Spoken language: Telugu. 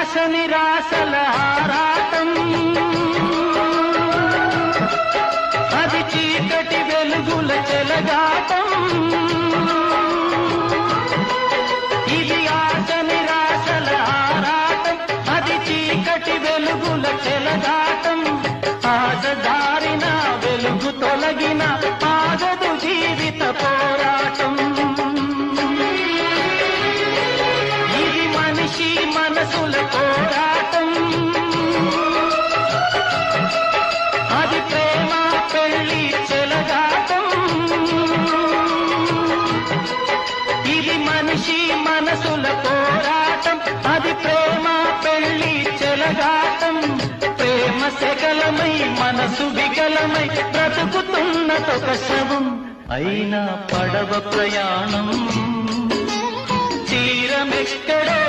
ఆశ నిరాశల ఆరాటం, అది చీకటి వెలుగుల చెలగాటం. ఇది ఆశ నిరాశల ఆరాటం, అది చీకటి వెలుగుల చెలగాటం. ఆశ దారిన వెలుగు తొలగిన ఆగదు జీవిత పోరాటం. ఇది మనిషి మనసుల పోరాటం, అది ప్రేమ పెళ్లి చెలగాటం. ఇది మనిషి మనసుల పోరాటం, అది ప్రేమ పెళ్లి చెలగాటం. ప్రేమ సెగలమై మనసు వికలమై బ్రతుకుతున్నదొక శవం. అయినా పడవ ప్రయాణం తీరమెక్కడో